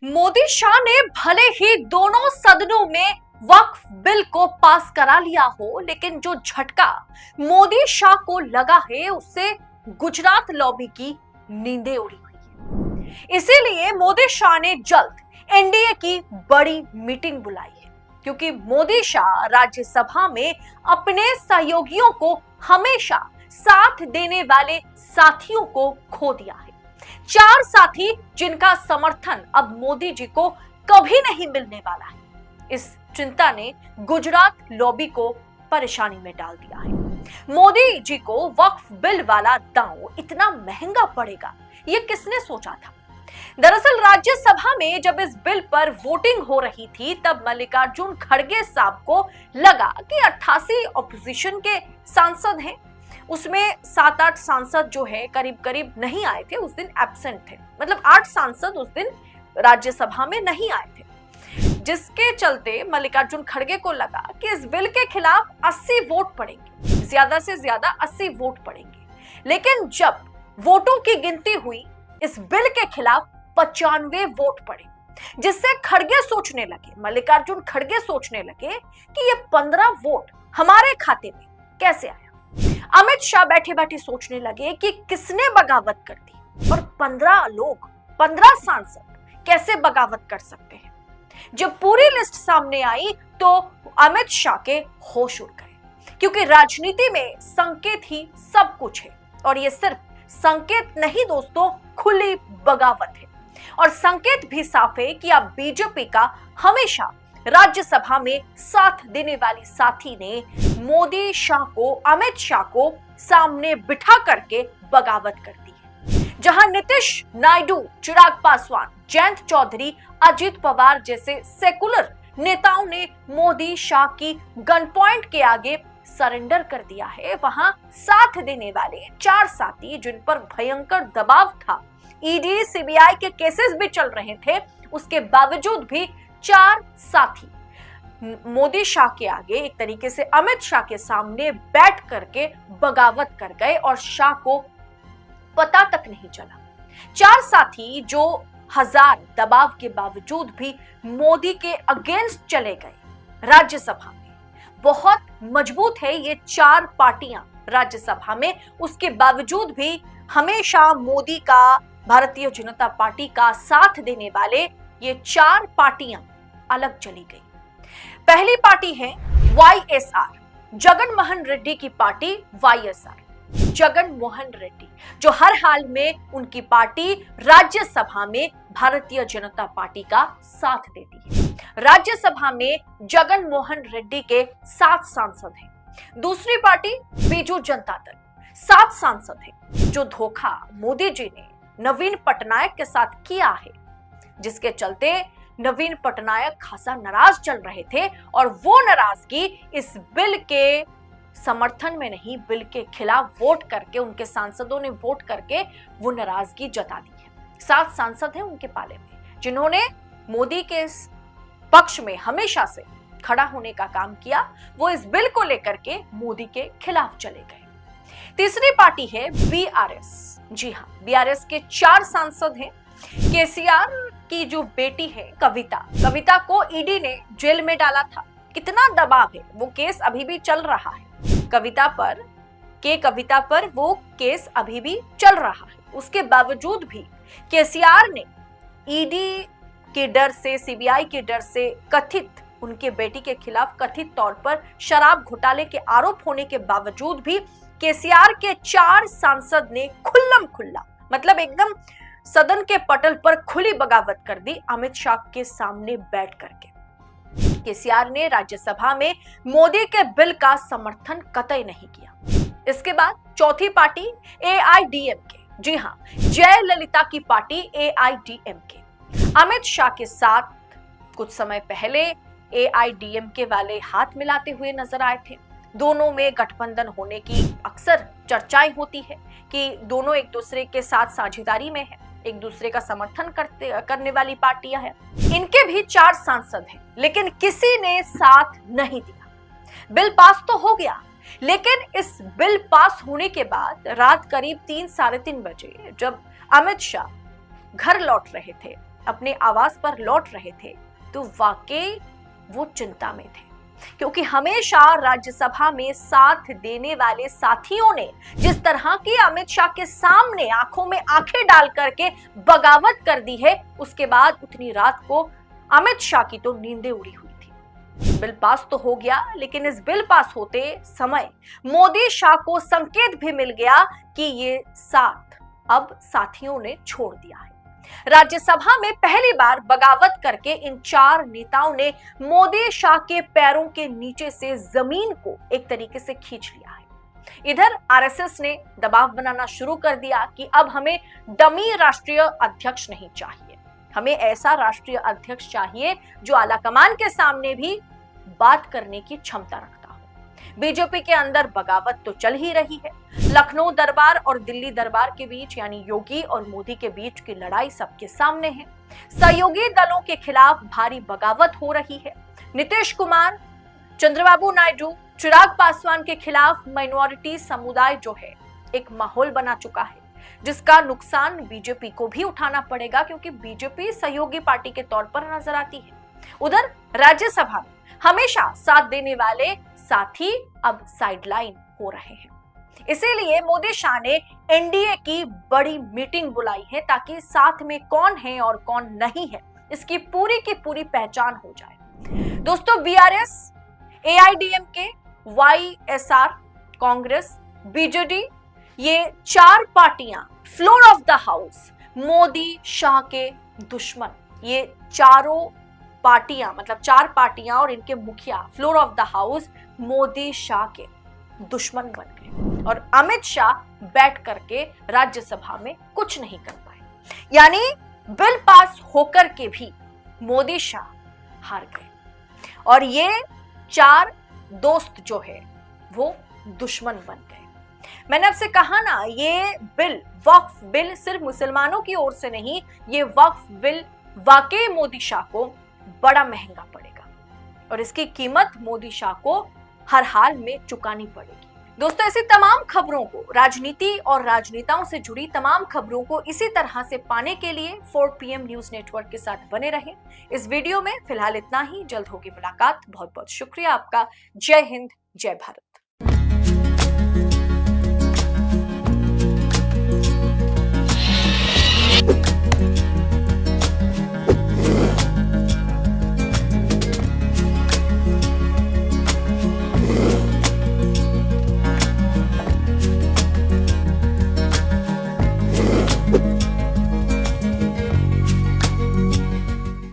मोदी शाह ने भले ही दोनों सदनों में वक्फ बिल को पास करा लिया हो, लेकिन जो झटका मोदी शाह को लगा है उससे गुजरात लॉबी की नींदें उड़ी हुई है। इसीलिए मोदी शाह ने जल्द एनडीए की बड़ी मीटिंग बुलाई है, क्योंकि मोदी शाह राज्यसभा में अपने सहयोगियों को हमेशा साथ देने वाले साथियों को खो दिया है। 4 साथी जिनका समर्थन अब मोदी जी को कभी नहीं मिलने वाला है। इस चिंता ने गुजरात लॉबी को परेशानी में डाल दिया है। मोदी जी को वक्फ बिल वाला दांव इतना महंगा पड़ेगा, ये किसने सोचा था? दरअसल राज्यसभा में जब इस बिल पर वोटिंग हो रही थी, तब मल्लिकार्जुन खड़गे साहब को लगा कि 88 ऑपोजिशन के सांसद हैं, उसमें 7-8 सांसद जो है करीब करीब नहीं आए थे, उस दिन एब्सेंट थे। मतलब 8 सांसद उस दिन राज्यसभा में नहीं आए थे, जिसके चलते मल्लिकार्जुन खड़गे को लगा कि इस बिल के खिलाफ 80 वोट पड़ेंगे, ज्यादा से ज्यादा 80 वोट पड़ेंगे। लेकिन जब वोटों की गिनती हुई, इस बिल के खिलाफ 95 वोट पड़े, जिससे खड़गे सोचने लगे, मल्लिकार्जुन खड़गे सोचने लगे कि ये 15 वोट हमारे खाते में कैसे आया। अमित शाह बैठे बैठे सोचने लगे कि किसने बगावत कर दी और 15 सांसद कैसे बगावत कर सकते हैं। जब पूरी लिस्ट सामने आई तो अमित शाह के होश उड़ गए, क्योंकि राजनीति में संकेत ही सब कुछ है, और ये सिर्फ संकेत नहीं दोस्तों, खुली बगावत है। और संकेत भी साफ है कि अब बीजेपी का हमेशा राज्यसभा में साथ देने वाली साथी ने मोदी शाह को, अमित शाह को सामने बिठा करके बगावत कर दी है। जहां नीतीश नायडू, चिराग पासवान, जयंत चौधरी, अजित पवार जैसे सेकुलर नेताओं ने मोदी शाह की गन पॉइंट के आगे सरेंडर कर दिया है, वहां साथ देने वाले 4 साथी जिन पर भयंकर दबाव था, ईडी सीबीआई के केसेस भी चल रहे थे, उसके बावजूद भी 4 साथी मोदी शाह के आगे, एक तरीके से अमित शाह के सामने बैठ करके बगावत कर गए और शाह को पता तक नहीं चला। 4 साथी जो हजार दबाव के बावजूद भी मोदी के अगेंस्ट चले गए राज्यसभा में। बहुत मजबूत है ये 4 पार्टियां राज्यसभा में, उसके बावजूद भी हमेशा मोदी का, भारतीय जनता पार्टी का साथ देने वाले ये 4 पार्टियां अलग चली गई। पहली पार्टी है वाईएसआर, जगन मोहन रेड्डी की पार्टी वाईएसआर, जगन मोहन रेड्डी, जो हर हाल में उनकी पार्टी राज्यसभा में भारतीय जनता पार्टी का साथ देती है। राज्यसभा में जगन मोहन रेड्डी के 7 सांसद हैं। दूसरी पार्टी बीजू जनता दल, 7 सांसद हैं, जो धोखा मोदी जी ने नवीन पटनायक के साथ किया है, जिसके चलते नवीन पटनायक खासा नाराज चल रहे थे, और वो नाराजगी इस बिल के समर्थन में नहीं, बिल के खिलाफ वोट करके, उनके सांसदों ने वोट करके वो नाराजगी जता दी है। 7 सांसद हैं उनके पाले में, जिन्होंने मोदी के पक्ष में हमेशा से खड़ा होने का काम किया, वो इस बिल को लेकर के मोदी के खिलाफ चले गए। तीसरी पार्टी है बीआरएस। जी हाँ, बीआरएस के 4 सांसद हैं। केसीआर की जो बेटी है कविता को ईडी ने जेल में डाला था। कितना दबाव है, वो केस अभी भी चल रहा है। कविता पर वो केस अभी भी चल रहा है। उसके बावजूद भी केसीआर ने ईडी के डर से, सीबीआई के डर से, कथित उनके बेटी के खिलाफ कथित तौर पर शराब घोटाले के आरोप होने के बावजूद भी केसीआर के 4 सांसद ने खुल्लम खुल्ला, मतलब एकदम सदन के पटल पर खुली बगावत कर दी अमित शाह के सामने बैठ करके। केसीआर ने राज्यसभा में मोदी के बिल का समर्थन कतई नहीं किया। इसके बाद चौथी पार्टी एआईडीएमके, जी हां, जयललिता की पार्टी एआईडीएमके। अमित शाह के साथ कुछ समय पहले एआईडीएमके वाले हाथ मिलाते हुए नजर आए थे। दोनों में गठबंधन होने की अक्सर चर्चाएं होती है कि दोनों एक दूसरे के साथ साझेदारी में है, एक दूसरे का समर्थन करने वाली पार्टियां हैं। इनके भी 4 सांसद हैं, लेकिन किसी ने साथ नहीं दिया। बिल पास तो हो गया, लेकिन इस बिल पास होने के बाद रात करीब 3-3:30 बजे जब अमित शाह घर लौट रहे थे अपने आवास पर लौट रहे थे तो वाकई वो चिंता में थे, क्योंकि हमेशा राज्यसभा में साथ देने वाले साथियों ने जिस तरह की अमित शाह के सामने आंखों में आंखें डाल करके बगावत कर दी है, उसके बाद उतनी रात को अमित शाह की तो नींदें उड़ी हुई थी। बिल पास तो हो गया, लेकिन इस बिल पास होते समय मोदी शाह को संकेत भी मिल गया कि ये साथ अब साथियों ने छोड़ दिया है। राज्यसभा में पहली बार बगावत करके इन 4 नेताओं ने मोदी शाह के पैरों के नीचे से जमीन को एक तरीके से खींच लिया है। इधर आरएसएस ने दबाव बनाना शुरू कर दिया कि अब हमें डमी राष्ट्रीय अध्यक्ष नहीं चाहिए, हमें ऐसा राष्ट्रीय अध्यक्ष चाहिए जो आलाकमान के सामने भी बात करने की क्षमता रखता हो। बीजेपी के अंदर बगावत तो चल ही रही है। लखनऊ दरबार और दिल्ली दरबार के बीच यानी योगी और मोदी के बीच की लड़ाई सबके सामने है। सहयोगी दलों के खिलाफ भारी बगावत हो रही है। नीतीश कुमार, चंद्रबाबू नायडू, चिराग पासवान के खिलाफ माइनॉरिटी समुदाय जो है एक माहौल बना चुका है, जिसका नुकसान बीजेपी को भी उठाना पड़ेगा, क्योंकि बीजेपी सहयोगी पार्टी के तौर पर नजर आती है। उधर राज्यसभा में हमेशा साथ देने वाले साथी अब साइडलाइन हो रहे हैं। इसीलिए मोदी शाह ने एनडीए की बड़ी मीटिंग बुलाई है, ताकि साथ में कौन है और कौन नहीं है इसकी पूरी की पूरी पहचान हो जाए। दोस्तों, BRS, AIADMK, YSR, Congress, BJD, ये 4 पार्टियां floor of the house Modi Shah के दुश्मन, ये चारों पार्टियां मतलब 4 पार्टियां और इनके मुखिया floor of the house Modi Shah के दुश्मन बन गए और अमित शाह बैठ करके राज्यसभा में कुछ नहीं कर पाए। यानी बिल पास होकर के भी मोदी शाह हार गए और ये 4 दोस्त जो है वो दुश्मन बन गए। मैंने आपसे कहा ना, ये बिल, वक्फ बिल सिर्फ मुसलमानों की ओर से नहीं, ये वक्फ बिल वाकई मोदी शाह को बड़ा महंगा पड़ेगा और इसकी कीमत मोदी शाह को हर हाल में चुकानी पड़ेगी। दोस्तों, ऐसी तमाम खबरों को, राजनीति और राजनेताओं से जुड़ी तमाम खबरों को इसी तरह से पाने के लिए 4 PM न्यूज नेटवर्क के साथ बने रहें। इस वीडियो में फिलहाल इतना ही, जल्द होगी मुलाकात। बहुत बहुत शुक्रिया आपका। जय हिंद, जय भारत।